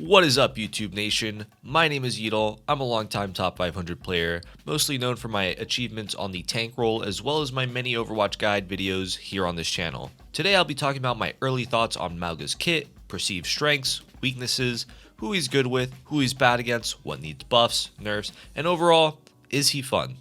What is up, YouTube Nation? My name is Yeatle. I'm a longtime top 500 player, mostly known for my achievements on the tank role as well as my many Overwatch guide videos here on this channel. Today I'll be talking about my early thoughts on Mauga's kit, perceived strengths, weaknesses, who he's good with, who he's bad against, what needs buffs, nerfs, and overall, is he fun?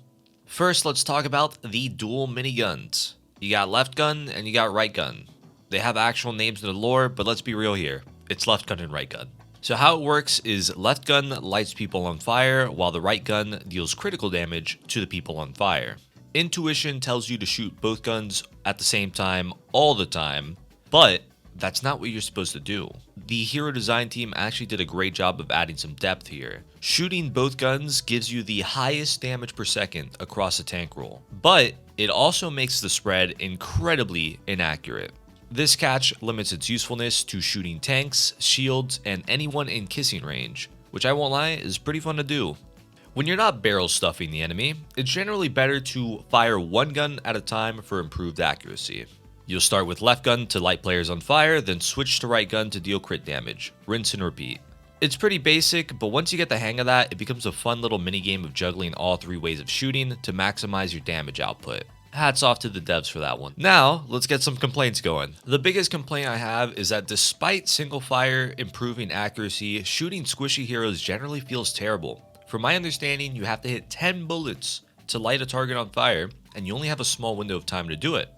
First, let's talk about the dual miniguns. You got left gun and you got right gun. They have actual names in the lore, but let's be real here. It's left gun and right gun. So how it works is left gun lights people on fire while the right gun deals critical damage to the people on fire. Intuition tells you to shoot both guns at the same time all the time, but that's not what you're supposed to do. The hero design team actually did a great job of adding some depth here. Shooting both guns gives you the highest damage per second across the tank roll, but it also makes the spread incredibly inaccurate. This catch limits its usefulness to shooting tanks, shields, and anyone in kissing range, which I won't lie is pretty fun to do. When you're not barrel stuffing the enemy, it's generally better to fire one gun at a time for improved accuracy. You'll start with left gun to light players on fire, then switch to right gun to deal crit damage. Rinse and repeat. It's pretty basic, but once you get the hang of that, it becomes a fun little minigame of juggling all three ways of shooting to maximize your damage output. Hats off to the devs for that one. Now, let's get some complaints going. The biggest complaint I have is that despite single fire improving accuracy, shooting squishy heroes generally feels terrible. From my understanding, you have to hit 10 bullets to light a target on fire, and you only have a small window of time to do it.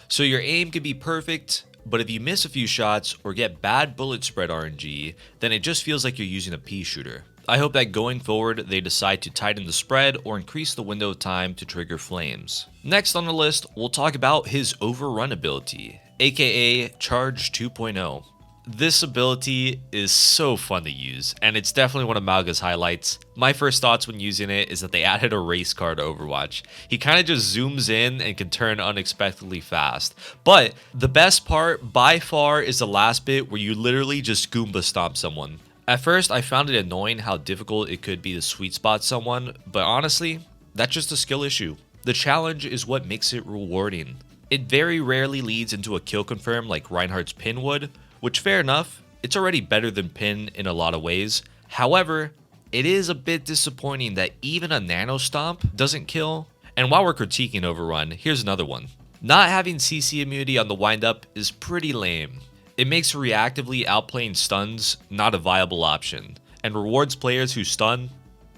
So your aim can be perfect, but if you miss a few shots or get bad bullet spread RNG, then it just feels like you're using a pea shooter. I hope that going forward, they decide to tighten the spread or increase the window of time to trigger flames. Next on the list, we'll talk about his overrun ability, aka Charge 2.0. This ability is so fun to use, and it's definitely one of Mauga's highlights. My first thoughts when using it is that they added a race car to Overwatch. He kind of just zooms in and can turn unexpectedly fast. But the best part by far is the last bit where you literally just Goomba stomp someone. At first, I found it annoying how difficult it could be to sweet spot someone, but honestly, that's just a skill issue. The challenge is what makes it rewarding. It very rarely leads into a kill confirm like Reinhardt's pin would, which fair enough, it's already better than pin in a lot of ways. However, it is a bit disappointing that even a nano stomp doesn't kill. And while we're critiquing Overrun, here's another one. Not having CC immunity on the windup is pretty lame. It makes reactively outplaying stuns not a viable option, and rewards players who stun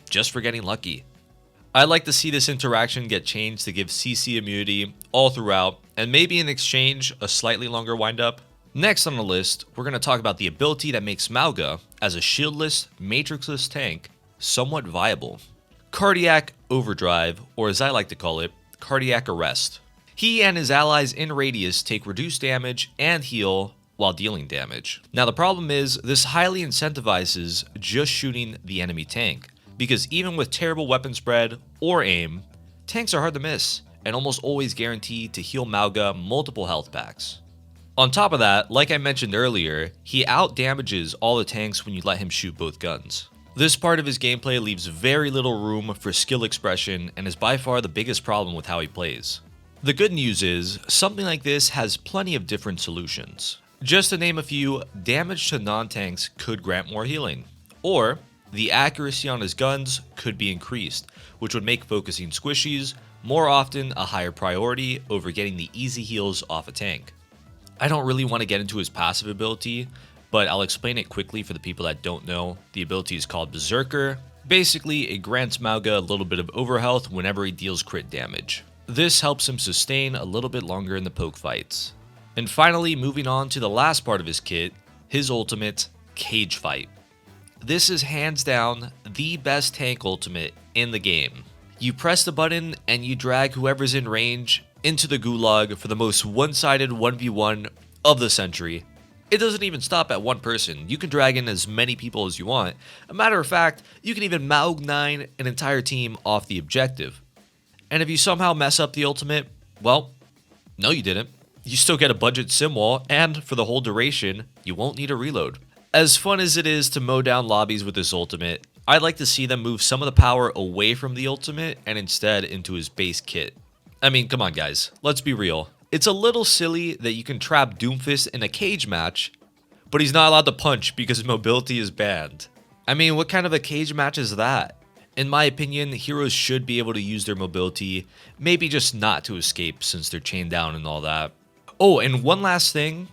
just for getting lucky. I'd like to see this interaction get changed to give CC immunity all throughout, and maybe in exchange a slightly longer windup. Next on the list, we're going to talk about the ability that makes Mauga, as a shieldless, matrixless tank, somewhat viable. Cardiac Overdrive, or as I like to call it, Cardiac Arrest. He and his allies in radius take reduced damage and heal while dealing damage. Now the problem is, this highly incentivizes just shooting the enemy tank, because even with terrible weapon spread or aim, tanks are hard to miss, and almost always guaranteed to heal Mauga multiple health packs. On top of that, like I mentioned earlier, he out damages all the tanks when you let him shoot both guns. This part of his gameplay leaves very little room for skill expression and is by far the biggest problem with how he plays. The good news is, something like this has plenty of different solutions. Just to name a few, damage to non-tanks could grant more healing, or the accuracy on his guns could be increased, which would make focusing squishies more often a higher priority over getting the easy heals off a tank. I don't really want to get into his passive ability, but I'll explain it quickly for the people that don't know. The ability is called Berserker. Basically, it grants Mauga a little bit of overhealth whenever he deals crit damage. This helps him sustain a little bit longer in the poke fights. And finally, moving on to the last part of his kit, his ultimate, Cage Fight. This is hands down the best tank ultimate in the game. You press the button and you drag whoever's in range into the gulag for the most one-sided 1v1 of the century. It doesn't even stop at one person. You can drag in as many people as you want. A matter of fact, you can even Maug 9 an entire team off the objective. And if you somehow mess up the ultimate, well, no you didn't. You still get a budget sim wall, and for the whole duration, you won't need a reload. As fun as it is to mow down lobbies with this ultimate, I'd like to see them move some of the power away from the ultimate and instead into his base kit. I mean, come on guys, let's be real. It's a little silly that you can trap Doomfist in a cage match, but he's not allowed to punch because his mobility is banned. I mean, what kind of a cage match is that? In my opinion, heroes should be able to use their mobility, maybe just not to escape since they're chained down and all that. Oh, and one last thing.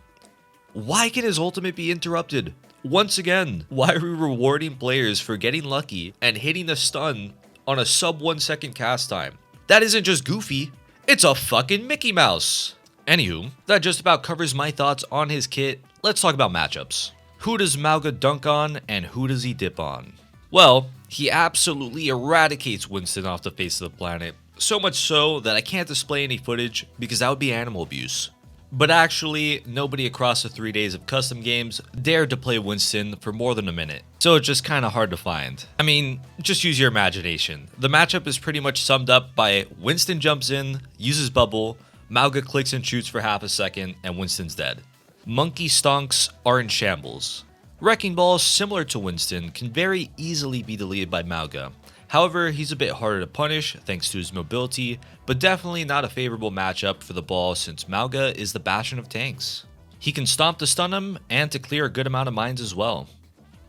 Why can his ultimate be interrupted? Once again, why are we rewarding players for getting lucky and hitting a stun on a sub 1 second cast time? That isn't just goofy, it's a fucking Mickey Mouse. Anywho, that just about covers my thoughts on his kit. Let's talk about matchups. Who does Mauga dunk on and who does he dip on? Well, he absolutely eradicates Winston off the face of the planet. So much so that I can't display any footage because that would be animal abuse. But actually, nobody across the 3 days of custom games dared to play Winston for more than a minute, so it's just kinda hard to find. I mean, just use your imagination. The matchup is pretty much summed up by Winston jumps in, uses bubble, Mauga clicks and shoots for half a second, and Winston's dead. Monkey stonks are in shambles. Wrecking Ball, similar to Winston, can very easily be deleted by Mauga. However, he's a bit harder to punish thanks to his mobility, but definitely not a favorable matchup for the ball since Mauga is the bastion of tanks. He can stomp to stun him and to clear a good amount of mines as well.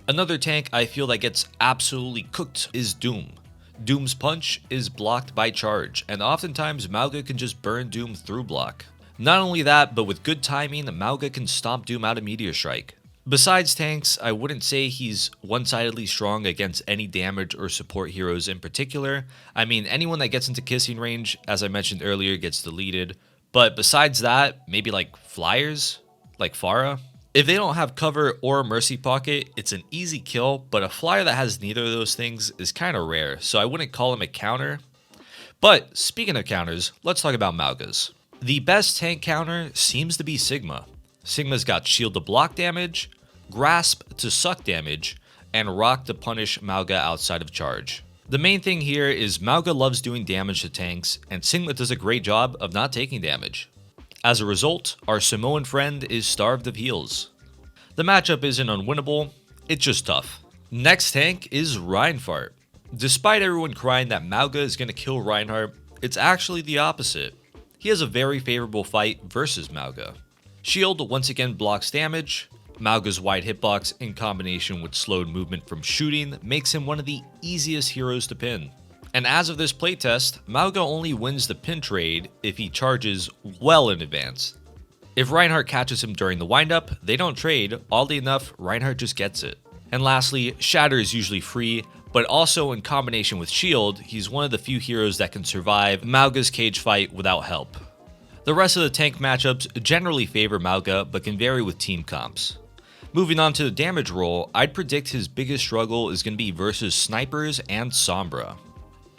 Another tank I feel that gets absolutely cooked is Doom. Doom's punch is blocked by charge, and oftentimes Mauga can just burn Doom through block. Not only that, but with good timing, Mauga can stomp Doom out of Meteor Strike. Besides tanks, I wouldn't say he's one-sidedly strong against any damage or support heroes in particular. I mean, anyone that gets into kissing range, as I mentioned earlier, gets deleted. But besides that, maybe like flyers, like Pharah. If they don't have cover or a mercy pocket, it's an easy kill, but a flyer that has neither of those things is kind of rare, so I wouldn't call him a counter. But speaking of counters, let's talk about Mauga's. The best tank counter seems to be Sigma. Sigma's got shield to block damage, grasp to suck damage, and rock to punish Mauga outside of charge. The main thing here is Mauga loves doing damage to tanks, and Sigma does a great job of not taking damage. As a result, our Samoan friend is starved of heals. The matchup isn't unwinnable, it's just tough. Next tank is Reinhardt. Despite everyone crying that Mauga is going to kill Reinhardt, it's actually the opposite. He has a very favorable fight versus Mauga. Shield once again blocks damage. Mauga's wide hitbox in combination with slowed movement from shooting makes him one of the easiest heroes to pin. And as of this playtest, Mauga only wins the pin trade if he charges well in advance. If Reinhardt catches him during the windup, they don't trade, oddly enough, Reinhardt just gets it. And lastly, Shatter is usually free, but also in combination with Shield, he's one of the few heroes that can survive Mauga's cage fight without help. The rest of the tank matchups generally favor Mauga, but can vary with team comps. Moving on to the damage roll, I'd predict his biggest struggle is going to be versus snipers and Sombra.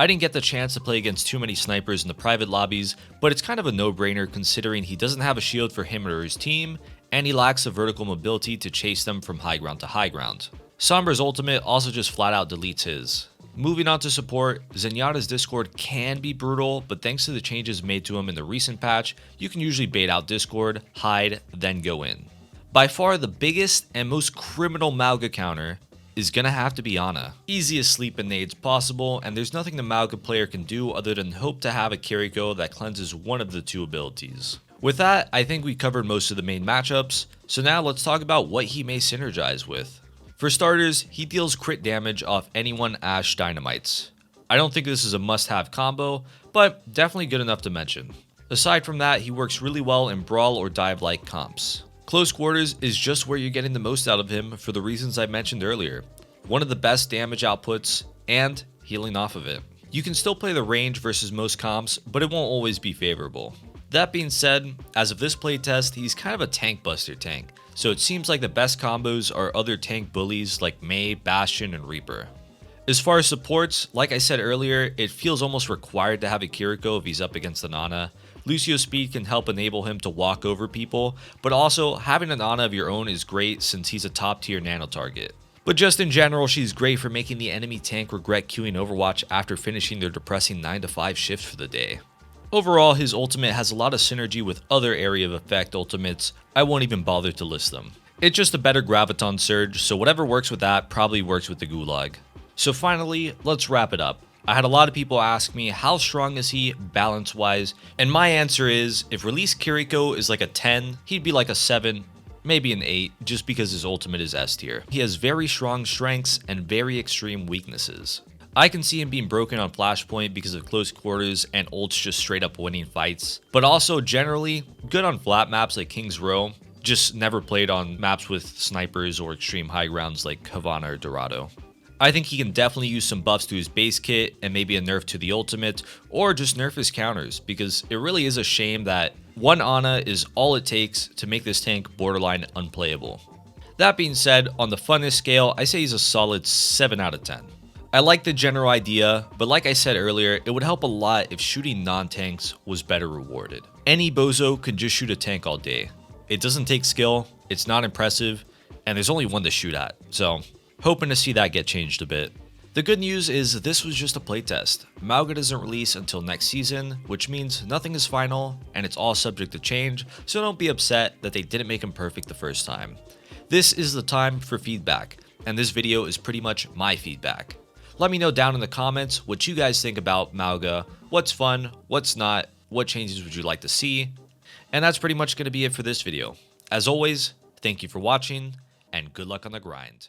I didn't get the chance to play against too many snipers in the private lobbies, but it's kind of a no-brainer considering he doesn't have a shield for him or his team, and he lacks the vertical mobility to chase them from high ground to high ground. Sombra's ultimate also just flat out deletes his. Moving on to support, Zenyatta's Discord can be brutal, but thanks to the changes made to him in the recent patch, you can usually bait out Discord, hide, then go in. By far the biggest and most criminal Mauga counter is gonna have to be Ana. Easiest sleep and nades possible, and there's nothing the Mauga player can do other than hope to have a Kiriko that cleanses one of the two abilities. With that, I think we covered most of the main matchups, so now let's talk about what he may synergize with. For starters, he deals crit damage off anyone Ashe dynamites. I don't think this is a must-have combo, but definitely good enough to mention. Aside from that, he works really well in brawl or dive-like comps. Close quarters is just where you're getting the most out of him for the reasons I mentioned earlier. One of the best damage outputs, and healing off of it. You can still play the range versus most comps, but it won't always be favorable. That being said, as of this playtest, he's kind of a tank buster tank, so it seems like the best combos are other tank bullies like Mei, Bastion, and Reaper. As far as supports, like I said earlier, it feels almost required to have a Kiriko if he's up against an Ana. Lucio's speed can help enable him to walk over people, but also having an Ana of your own is great since he's a top tier nano target. But just in general, she's great for making the enemy tank regret queuing Overwatch after finishing their depressing 9 to 5 shift for the day. Overall, his ultimate has a lot of synergy with other area of effect ultimates. I won't even bother to list them. It's just a better Graviton Surge, so whatever works with that probably works with the Gulag. So finally, let's wrap it up. I had a lot of people ask me how strong is he balance wise, and my answer is if release Kiriko is like a 10, he'd be like a 7, maybe an 8, just because his ultimate is S tier. He has very strong strengths and very extreme weaknesses. I can see him being broken on Flashpoint because of close quarters and ults just straight up winning fights, but also generally good on flat maps like King's Row, just never played on maps with snipers or extreme high grounds like Havana or Dorado. I think he can definitely use some buffs to his base kit and maybe a nerf to the ultimate, or just nerf his counters, because it really is a shame that one Ana is all it takes to make this tank borderline unplayable. That being said, on the funness scale, I say he's a solid 7 out of 10. I like the general idea, but like I said earlier, it would help a lot if shooting non-tanks was better rewarded. Any bozo could just shoot a tank all day. It doesn't take skill, it's not impressive, and there's only one to shoot at, so hoping to see that get changed a bit. The good news is this was just a playtest. Mauga doesn't release until next season, which means nothing is final and it's all subject to change, so don't be upset that they didn't make him perfect the first time. This is the time for feedback, and this video is pretty much my feedback. Let me know down in the comments what you guys think about Mauga, what's fun, what's not, what changes would you like to see, and that's pretty much going to be it for this video. As always, thank you for watching, and good luck on the grind.